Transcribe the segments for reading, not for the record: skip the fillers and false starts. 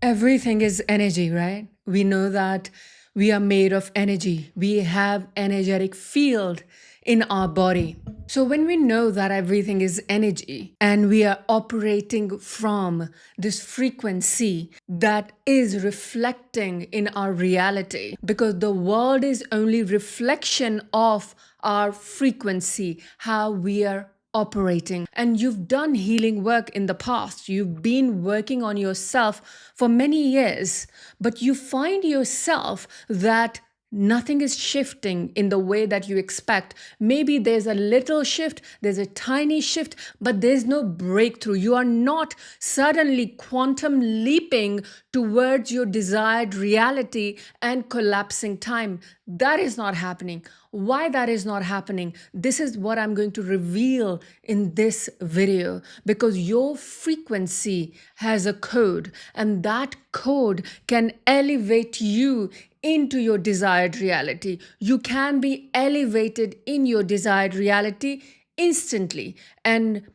Everything is energy, right? We know that we are made of energy. We have energetic field in our body. So when we know that everything is energy and we are operating from this frequency that is reflecting in our reality, because the world is only reflection of our frequency, how we are operating. And you've done healing work in the past. You've been working on yourself for many years, but you find yourself that nothing is shifting in the way that you expect. Maybe there's a little shift, there's a tiny shift, but there's no breakthrough. You are not suddenly quantum leaping towards your desired reality and collapsing time. That is not happening. Why that is not happening? This is what I'm going to reveal in this video, because your frequency has a code, and that code can elevate you into your desired reality. You can be elevated in your desired reality instantly. And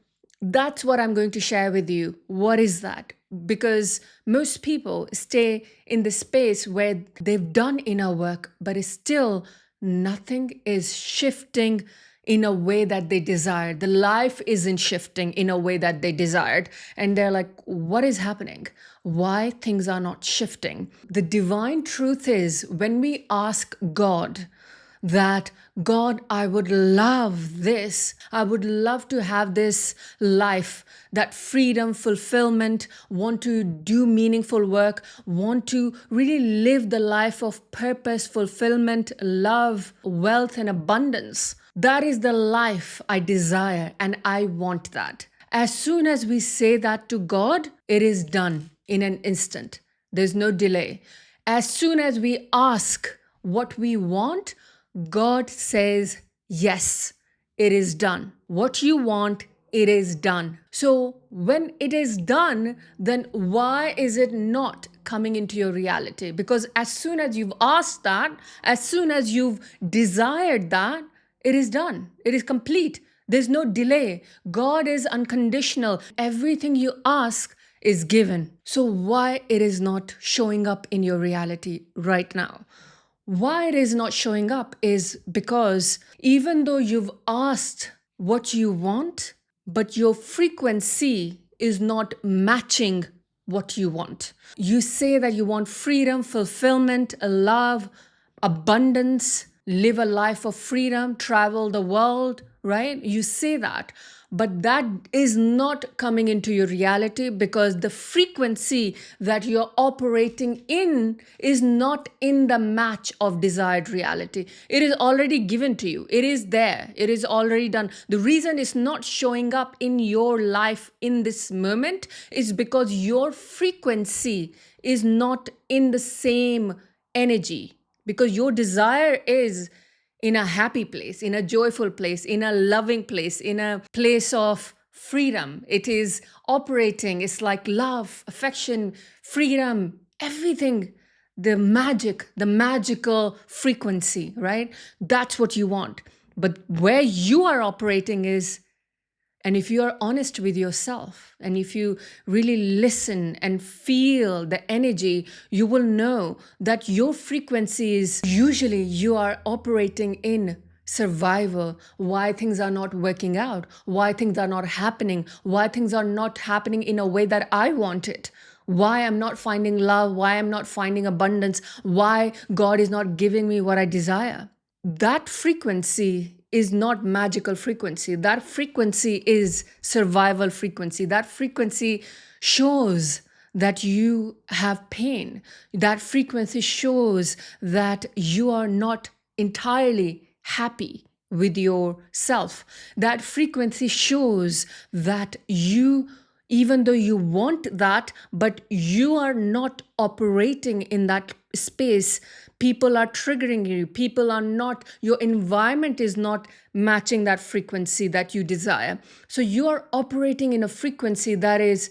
that's what I'm going to share with you. What is that? Because most people stay in the space where they've done inner work, but it's still nothing is shifting in a way that they desired. The life isn't shifting in a way that they desired. And they're like, what is happening? Why things are not shifting? The divine truth is, when we ask God that, God, I would love this. I would love to have this life, that freedom, fulfillment, want to do meaningful work, want to really live the life of purpose, fulfillment, love, wealth, and abundance. That is the life I desire, and I want that. As soon as we say that to God, it is done in an instant. There's no delay. As soon as we ask what we want, God says, yes, it is done. What you want, it is done. So when it is done, then why is it not coming into your reality? Because as soon as you've asked that, as soon as you've desired that, it is done. It is complete. There's no delay. God is unconditional. Everything you ask is given. So why it is not showing up in your reality right now? Why it is not showing up is because even though you've asked what you want, but your frequency is not matching what you want. You say that you want freedom, fulfillment, love, abundance, live a life of freedom, travel the world, right? You say that, but that is not coming into your reality because the frequency that you're operating in is not in the match of desired reality. It is already given to you. It is there. It is already done. The reason it's not showing up in your life in this moment is because your frequency is not in the same energy. Because your desire is in a happy place, in a joyful place, in a loving place, in a place of freedom. It is operating, it's like love, affection, freedom, everything. The magic, the magical frequency, right? That's what you want. But where you are operating is, and if you are honest with yourself, and if you really listen and feel the energy, you will know that your frequency is usually you are operating in survival, why things are not working out, why things are not happening, why things are not happening in a way that I want it. Why I'm not finding love, why I'm not finding abundance, why God is not giving me what I desire. That frequency is not magical frequency. That frequency is survival frequency. That frequency shows that you have pain. That frequency shows that you are not entirely happy with yourself. That frequency shows that you, even though you want that, but you are not operating in that space. People are triggering you. People are not, your environment is not matching that frequency that you desire. So you are operating in a frequency that is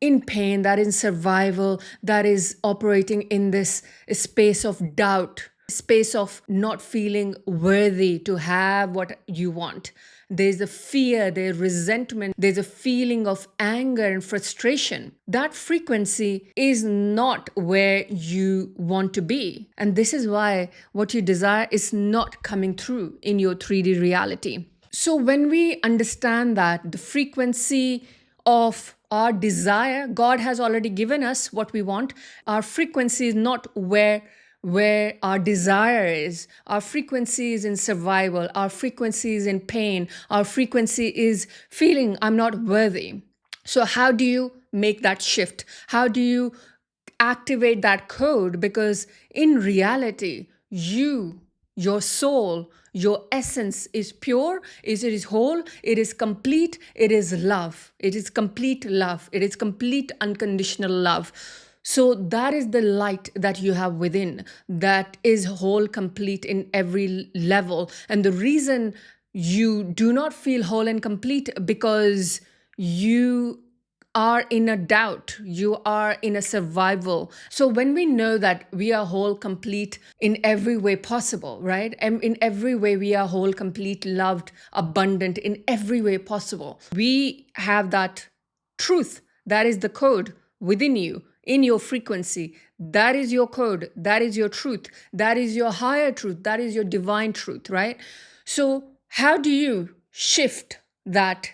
in pain, that is in survival, that is operating in this space of doubt, space of not feeling worthy to have what you want. there's a fear, there's resentment, there's a feeling of anger and frustration. That frequency is not where you want to be. And this is why what you desire is not coming through in your 3D reality. So when we understand that the frequency of our desire, God has already given us what we want. Our frequency is not where our desire is. Our frequency is in survival. Our frequency is in pain. Our frequency is feeling I'm not worthy. So how do you make that shift? How do you activate that code? Because in reality, your soul, your essence is pure, it is whole, it is complete, it is love. It is complete love. It is complete unconditional love. So that is the light that you have within, that is whole, complete in every level. And the reason you do not feel whole and complete because you are in a doubt, you are in a survival. So when we know that we are whole, complete in every way possible, right? And in every way we are whole, complete, loved, abundant in every way possible. We have that truth. That is the code within you, in your frequency. That is your code. That is your truth. That is your higher truth. That is your divine truth, right? So how do you shift that,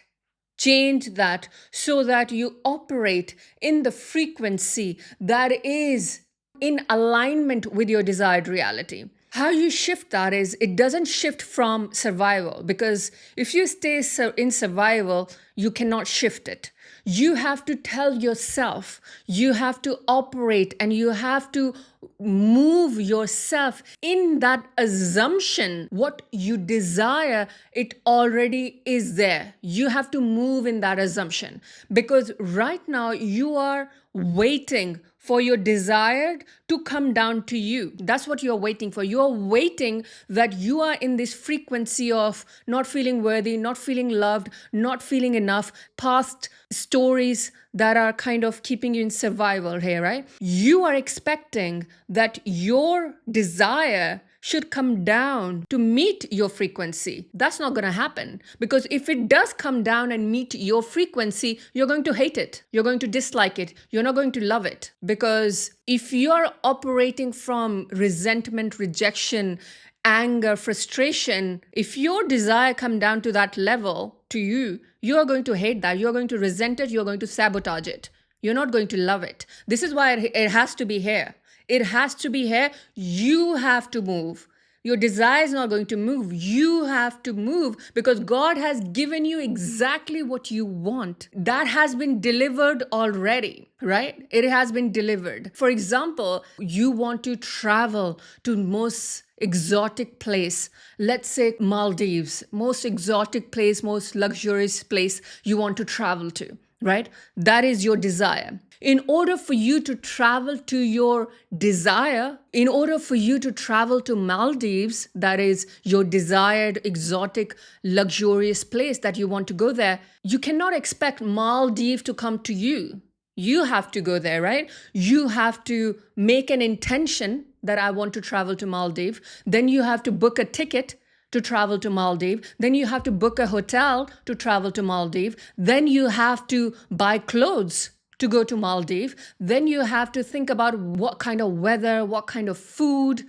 change that, so that you operate in the frequency that is in alignment with your desired reality? How you shift that is, it doesn't shift from survival, because if you stay in survival, you cannot shift it. You have to tell yourself, you have to operate, and you have to move yourself in that assumption. What you desire, it already is there. You have to move in that assumption, because right now you are waiting for your desired to come down to you. That's what you're waiting for. You're waiting that you are in this frequency of not feeling worthy, not feeling loved, not feeling enough, past stories that are kind of keeping you in survival here, right? You are expecting that your desire should come down to meet your frequency. That's not going to happen, because if it does come down and meet your frequency, you're going to hate it. You're going to dislike it. You're not going to love it, because if you're operating from resentment, rejection, anger, frustration, if your desire come down to that level to you, you're going to hate that. You're going to resent it. You're going to sabotage it. You're not going to love it. This is why it has to be here. It has to be here. You have to move. Your desire is not going to move. You have to move, because God has given you exactly what you want. That has been delivered already, right? It has been delivered. For example, you want to travel to most exotic place, let's say Maldives, most exotic place, most luxurious place you want to travel to, right? That is your desire. In order for you to travel to your desire, in order for you to travel to Maldives, that is your desired exotic luxurious place that you want to go there, you cannot expect Maldives to come to you. You have to go there, right? You have to make an intention that I want to travel to Maldives. Then you have to book a ticket to travel to Maldives. Then you have to book a hotel to travel to Maldives. Then you have to buy clothes to go to Maldives. Then you have to think about what kind of weather, what kind of food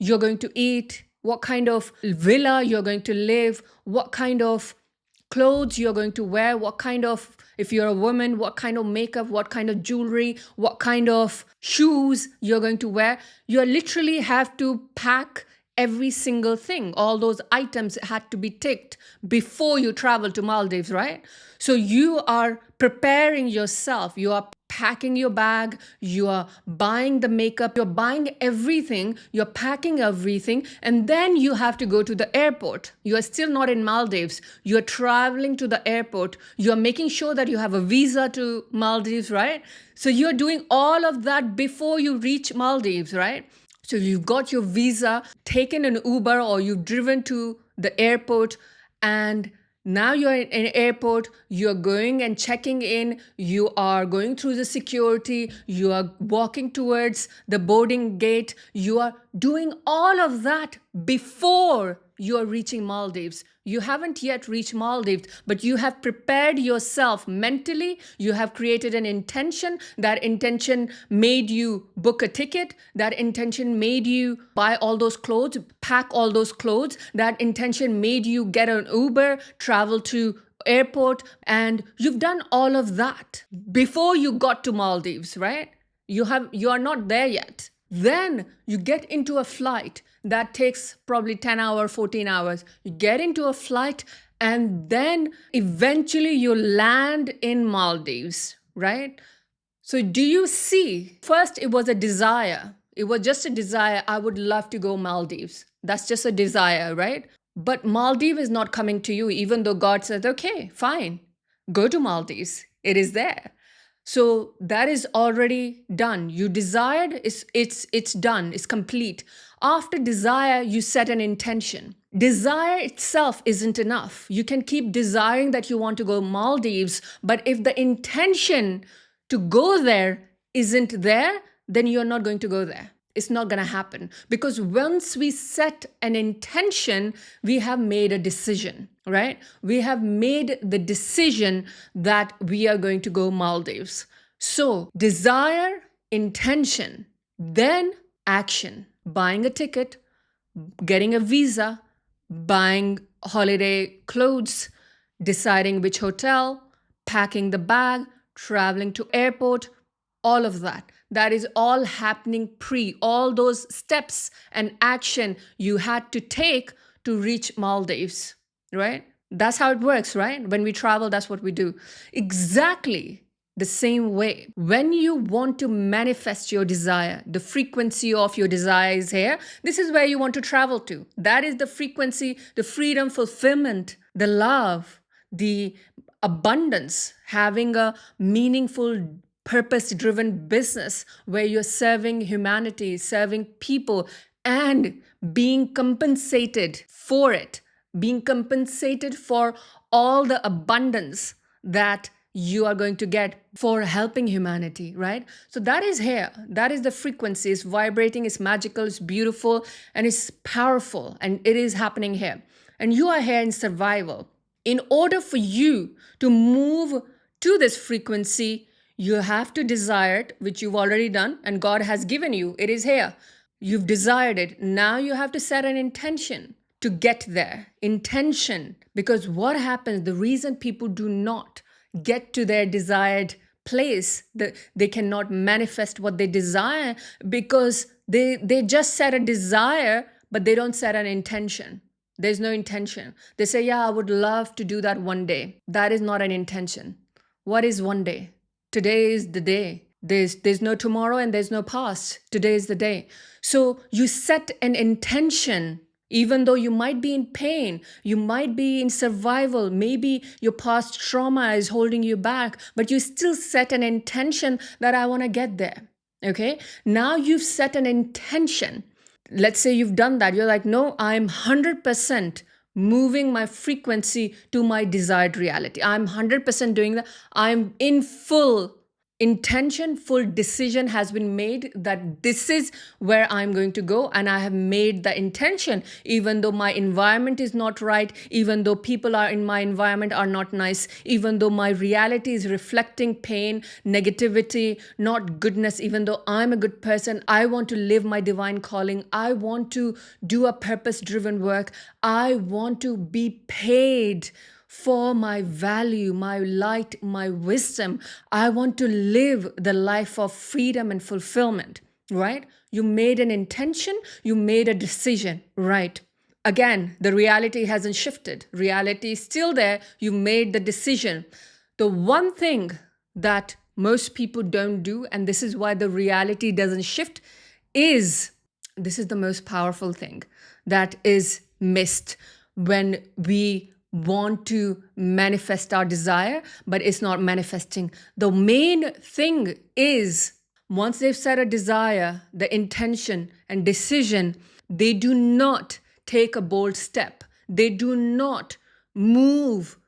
you're going to eat, what kind of villa you're going to live, what kind of clothes you're going to wear, what kind of, if you're a woman, what kind of makeup, what kind of jewelry, what kind of shoes you're going to wear. You literally have to pack every single thing. All those items had to be ticked before you travel to Maldives, right? So you are preparing yourself. You are packing your bag, you are buying the makeup, you're buying everything, you're packing everything, and then you have to go to the airport. You are still not in Maldives. You're traveling to the airport. You're making sure that you have a visa to Maldives, right? So you're doing all of that before you reach Maldives, right? So you've got your visa, taken an Uber, or you've driven to the airport, and now you're in an airport, you're going and checking in, you are going through the security, you are walking towards the boarding gate, you are doing all of that before you're reaching Maldives. You haven't yet reached Maldives, but you have prepared yourself mentally. You have created an intention. That intention made you book a ticket. That intention made you buy all those clothes, pack all those clothes. That intention made you get an Uber, travel to airport, and you've done all of that before you got to Maldives, right? You are not there yet. Then you get into a flight that takes probably 10 hours, 14 hours. You get into a flight and then eventually you land in Maldives, right? So do you see? First, it was a desire. It was just a desire. I would love to go Maldives. That's just a desire, right? But Maldives is not coming to you, even though God said, okay, fine, go to Maldives. It is there. So that is already done. You desired, it's done, it's complete. After desire, you set an intention. Desire itself isn't enough. You can keep desiring that you want to go Maldives, but if the intention to go there isn't there, then you're not going to go there. It's not going to happen, because once we set an intention, we have made a decision, right? We have made the decision that we are going to go Maldives. So desire, intention, then action, buying a ticket, getting a visa, buying holiday clothes, deciding which hotel, packing the bag, traveling to airport, all of that. That is all happening all those steps and action you had to take to reach Maldives, right? That's how it works, right? When we travel, that's what we do. Exactly the same way. When you want to manifest your desire, the frequency of your desire is here. This is where you want to travel to. That is the frequency, the freedom, fulfillment, the love, the abundance, having a meaningful, purpose-driven business where you're serving humanity, serving people, and being compensated for it, being compensated for all the abundance that you are going to get for helping humanity, right? So that is here. That is the frequency. It's vibrating, it's magical, it's beautiful, and it's powerful, and it is happening here. And you are here in survival. In order for you to move to this frequency, you have to desire it, which you've already done, and God has given you. It is here. You've desired it. Now you have to set an intention to get there. Intention. Because what happens, the reason people do not get to their desired place, they cannot manifest what they desire, because they just set a desire, but they don't set an intention. There's no intention. They say, yeah, I would love to do that one day. That is not an intention. What is one day? Today is the day. There's no tomorrow and there's no past. Today is the day. So you set an intention, even though you might be in pain, you might be in survival, maybe your past trauma is holding you back, but you still set an intention that I want to get there. Okay? Now you've set an intention. Let's say you've done that. You're like, no, I'm 100% moving my frequency to my desired reality. I'm 100% doing that. I'm in full intention, full decision has been made that this is where I'm going to go, and I have made the intention, even though my environment is not right, even though people are in my environment are not nice, even though my reality is reflecting pain, negativity, not goodness, even though I'm a good person. I want to live my divine calling. I want to do a purpose-driven work. I want to be paid for my value, my light, my wisdom. I want to live the life of freedom and fulfillment, right? You made an intention, you made a decision, right? Again, the reality hasn't shifted. Reality is still there. You made the decision. The one thing that most people don't do, and this is why the reality doesn't shift, is this is the most powerful thing that is missed when we want to manifest our desire, but it's not manifesting. The main thing is, once they've set a desire, the intention and decision, they do not take a bold step. They do not move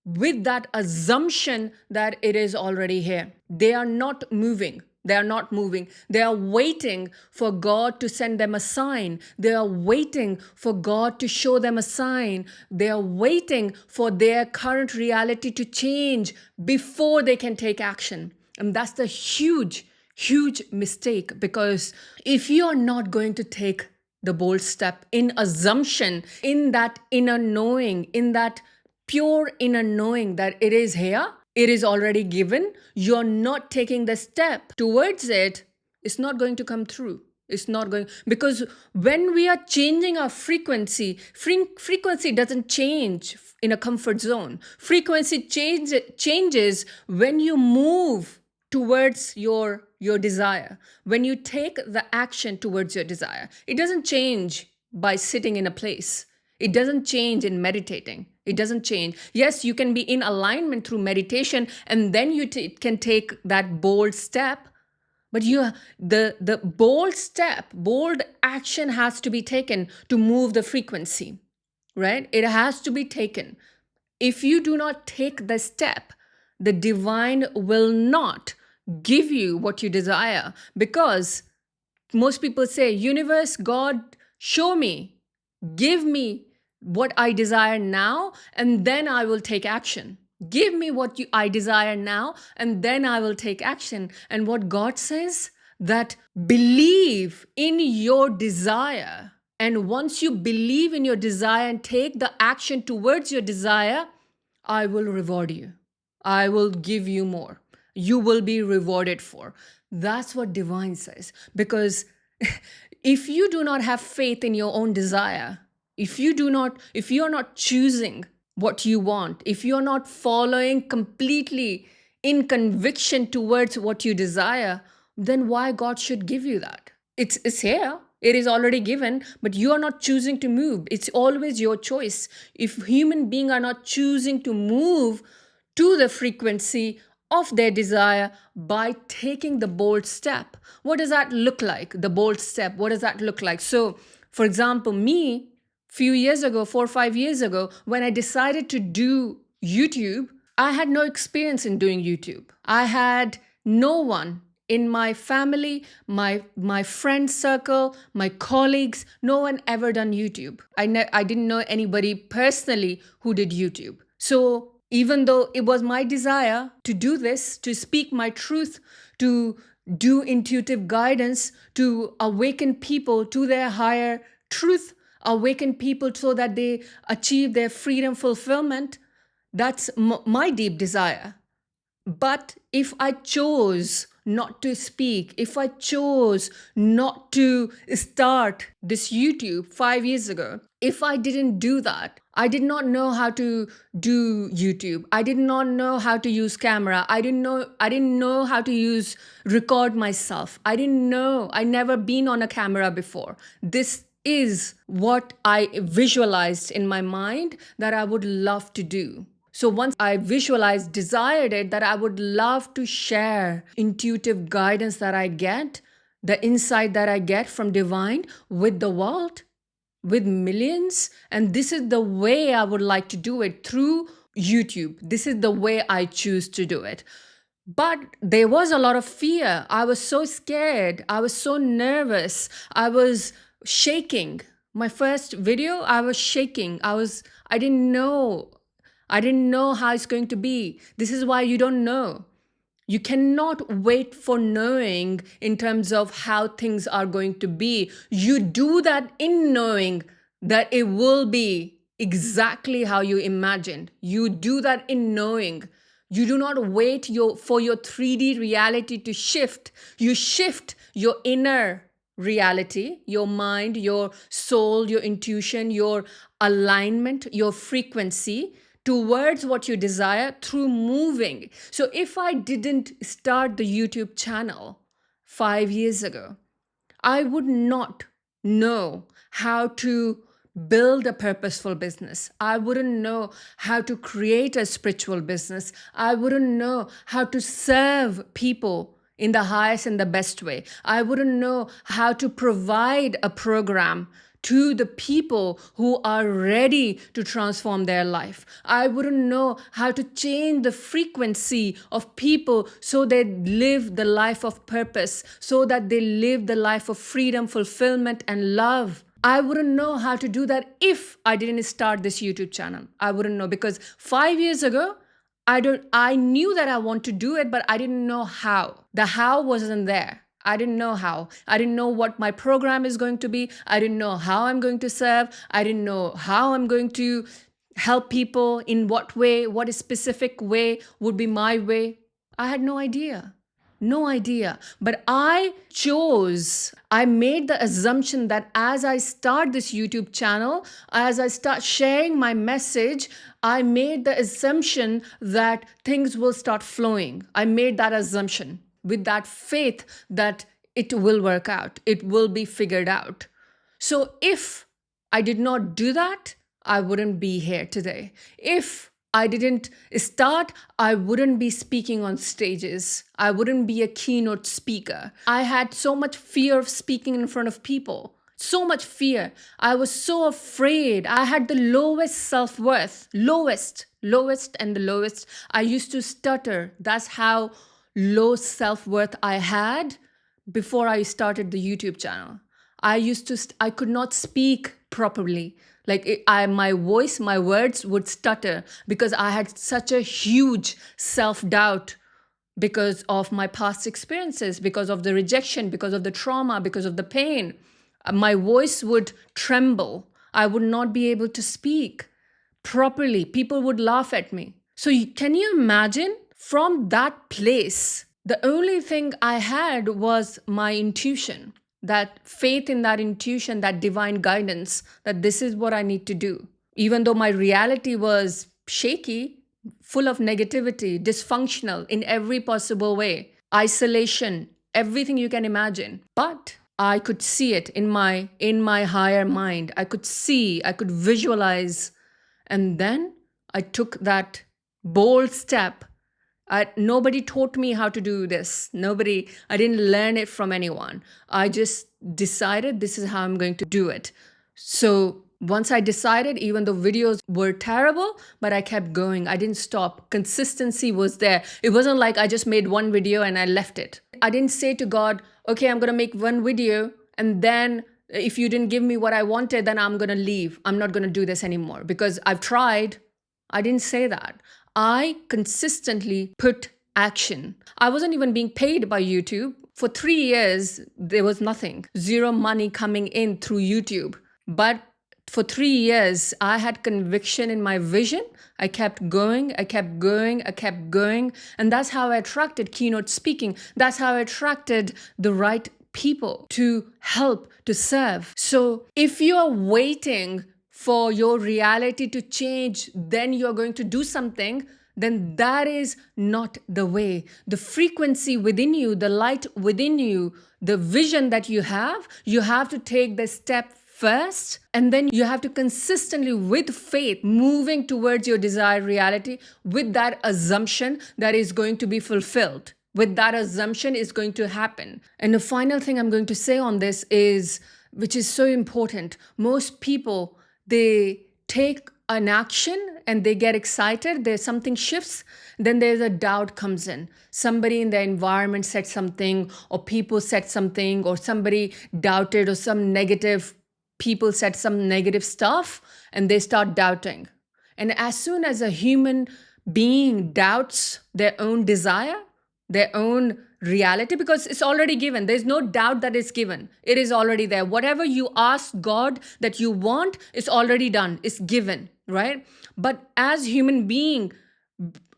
with that assumption that it is already here. They are not moving. They are not moving. They are waiting for God to send them a sign. They are waiting for God to show them a sign. They are waiting for their current reality to change before they can take action. And that's the huge mistake, because if you are not going to take the bold step in assumption, in that inner knowing, in that pure inner knowing that it is here, it is already given, you're not taking the step towards it, it's not going to come through. It's not going, because when we are changing our frequency, frequency doesn't change in a comfort zone. Frequency changes when you move towards your desire, when you take the action towards your desire. It doesn't change by sitting in a place. It doesn't change in meditating. It doesn't change. Yes, you can be in alignment through meditation, and then you can take that bold step. But the bold step, bold action has to be taken to move the frequency, right? It has to be taken. If you do not take the step, the divine will not give you what you desire, because most people say, universe, God, show me, give me what I desire now, and then I will take action. Give me what I desire now, and then I will take action. And what God says, that believe in your desire. And once you believe in your desire and take the action towards your desire, I will reward you. I will give you more. You will be rewarded for. That's what divine says. Because if you do not have faith in your own desire, if you are not choosing what you want, if you're not following completely in conviction towards what you desire, then why God should give you that? It's here. It is already given, but you are not choosing to move. It's always your choice. If human beings are not choosing to move to the frequency of their desire by taking the bold step, what does that look like? The bold step, what does that look like? So, for example, me, few years ago, 4 or 5 years ago, when I decided to do YouTube, I had no experience in doing YouTube. I had no one in my family, my friend circle, my colleagues, no one ever done YouTube. I didn't know anybody personally who did YouTube. So even though it was my desire to do this, to speak my truth, to do intuitive guidance, to awaken people to their higher truth, awaken people so that they achieve their freedom fulfillment, that's my deep desire. But if I chose not to speak, if I chose not to start this YouTube 5 years ago, if I didn't do that, I did not know how to do YouTube. I did not know how to use camera. I didn't know how to record myself. I never been on a camera before. This is what I visualized in my mind that I would love to do. So once I visualized, desired it, that I would love to share intuitive guidance that I get, the insight that I get from divine with the world, with millions. And this is the way I would like to do it, through YouTube. This is the way I choose to do it. But there was a lot of fear. I was so scared. I was so nervous. I was shaking. My first video, I was shaking. I didn't know. I didn't know how it's going to be. This is why you don't know. You cannot wait for knowing in terms of how things are going to be. You do that in knowing that it will be exactly how you imagined. You do that in knowing. You do not wait for your 3D reality to shift. You shift your inner reality, your mind, your soul, your intuition, your alignment, your frequency towards what you desire through moving. So if I didn't start the YouTube channel 5 years ago, I would not know how to build a purposeful business. I wouldn't know how to create a spiritual business. I wouldn't know how to serve people in the highest and the best way. I wouldn't know how to provide a program to the people who are ready to transform their life. I wouldn't know how to change the frequency of people so they live the life of purpose, so that they live the life of freedom, fulfillment, and love. I wouldn't know how to do that if I didn't start this YouTube channel. I wouldn't know, because 5 years ago, I knew that I want to do it, but I didn't know how. The how wasn't there. I didn't know how. I didn't know what my program is going to be. I didn't know how I'm going to serve. I didn't know how I'm going to help people, in what way, what specific way would be my way. I had no idea. No idea. But I made the assumption that as I start this YouTube channel, as I start sharing my message, I made the assumption that things will start flowing. I made that assumption with that faith that it will work out, it will be figured out. So if I did not do that, I wouldn't be here today. If I didn't start, I wouldn't be speaking on stages. I wouldn't be a keynote speaker. I had so much fear of speaking in front of people. So much fear. I was so afraid. I had the lowest self-worth. Lowest and the lowest. I used to stutter. That's how low self-worth I had before I started the YouTube channel. I could not speak properly. My voice, my words would stutter because I had such a huge self-doubt because of my past experiences, because of the rejection, because of the trauma, because of the pain. My voice would tremble. I would not be able to speak properly. People would laugh at me. So can you imagine? From that place, the only thing I had was my intuition, that faith in that intuition, that divine guidance, that this is what I need to do. Even though my reality was shaky, full of negativity, dysfunctional in every possible way, isolation, everything you can imagine. But I could see it in my higher mind. I could see, I could visualize. And then I took that bold step. Nobody taught me how to do this. I didn't learn it from anyone. I just decided this is how I'm going to do it. So once I decided, even though videos were terrible, but I kept going. I didn't stop. Consistency was there. It wasn't like I just made one video and I left it. I didn't say to God, okay, I'm going to make one video, and then if you didn't give me what I wanted, then I'm going to leave. I'm not going to do this anymore because I've tried. I didn't say that. I consistently put action. I wasn't even being paid by YouTube. For 3 years, there was nothing, zero money coming in through YouTube. But for 3 years, I had conviction in my vision. I kept going, I kept going, I kept going. And that's how I attracted keynote speaking. That's how I attracted the right people to help, to serve. So if you are waiting for your reality to change, then you're going to do something, then that is not the way. The frequency within you, the light within you, the vision that you have to take the step first, and then you have to consistently, with faith, moving towards your desired reality with that assumption that is going to be fulfilled. With that assumption is going to happen. And the final thing I'm going to say on this is, which is so important, most people, they take an action and they get excited, there's something shifts, then there's a doubt comes in. Somebody in the environment said something, or people said something, or somebody doubted, or some negative people said some negative stuff, and they start doubting. And as soon as a human being doubts their own desire, their own reality, because it's already given. There's no doubt that it's given. It is already there. Whatever you ask God that you want, it's already done. It's given, right? But as human being,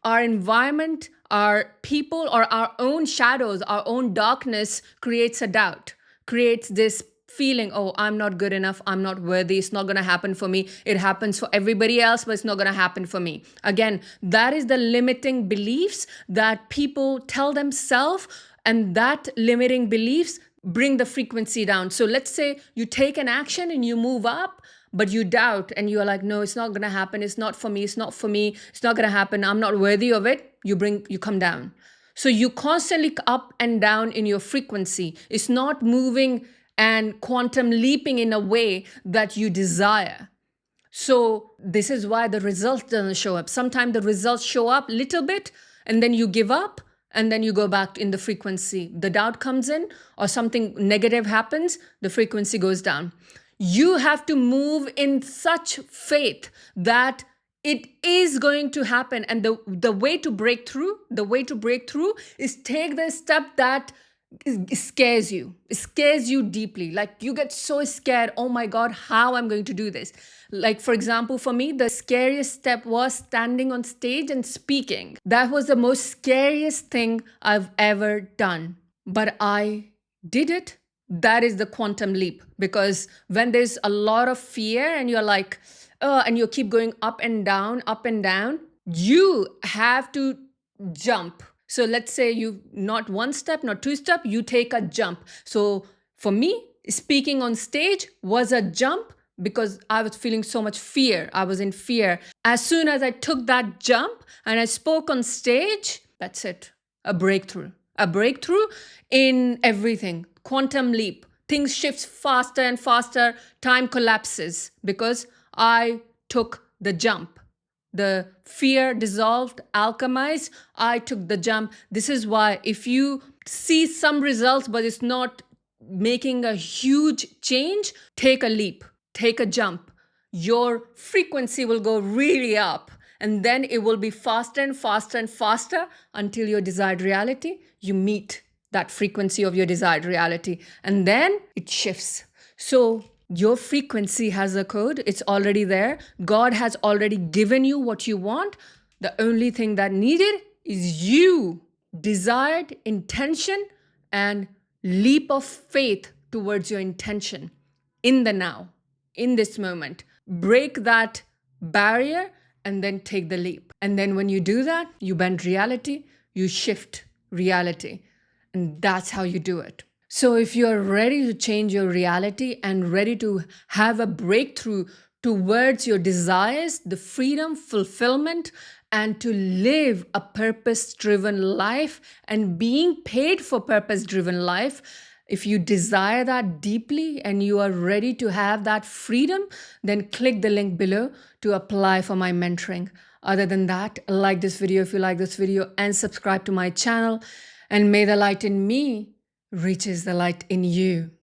our environment, our people, or our own shadows, our own darkness creates a doubt, creates this feeling, oh, I'm not good enough, I'm not worthy, it's not going to happen for me. It happens for everybody else, but it's not going to happen for me. Again, that is the limiting beliefs that people tell themselves, and that limiting beliefs bring the frequency down. So let's say you take an action and you move up, but you doubt and you're like, no, it's not going to happen. It's not for me. It's not for me. It's not going to happen. I'm not worthy of it. You come down. So you constantly up and down in your frequency. It's not moving and quantum leaping in a way that you desire. So this is why the result doesn't show up. Sometimes the results show up a little bit and then you give up and then you go back in the frequency. The doubt comes in or something negative happens, the frequency goes down. You have to move in such faith that it is going to happen. And the way to break through, is take the step that scares you. It scares you deeply. Like you get so scared, oh my God, how I'm going to do this. Like, for example, for me, the scariest step was standing on stage and speaking. That was the most scariest thing I've ever done. But I did it. That is the quantum leap. Because when there's a lot of fear and you're like, oh, and you keep going up and down, you have to jump. So let's say you not one step, not two step, you take a jump. So for me, speaking on stage was a jump because I was feeling so much fear. I was in fear. As soon as I took that jump and I spoke on stage, that's it. A breakthrough in everything. Quantum leap. Things shift faster and faster. Time collapses because I took the jump. The fear dissolved, alchemized. I took the jump. This is why if you see some results, but it's not making a huge change, take a leap, take a jump. Your frequency will go really up. And then it will be faster and faster and faster until your desired reality, you meet that frequency of your desired reality. And then it shifts. So your frequency has a code. It's already there. God has already given you what you want. The only thing that needed is you, desired intention, and leap of faith towards your intention in the now, in this moment. Break that barrier and then take the leap. And then when you do that, you bend reality, you shift reality. And that's how you do it. So if you're ready to change your reality and ready to have a breakthrough towards your desires, the freedom, fulfillment, and to live a purpose-driven life and being paid for purpose-driven life, if you desire that deeply and you are ready to have that freedom, then click the link below to apply for my mentoring. Other than that, like this video if you like this video and subscribe to my channel. And may the light in me reaches the light in you.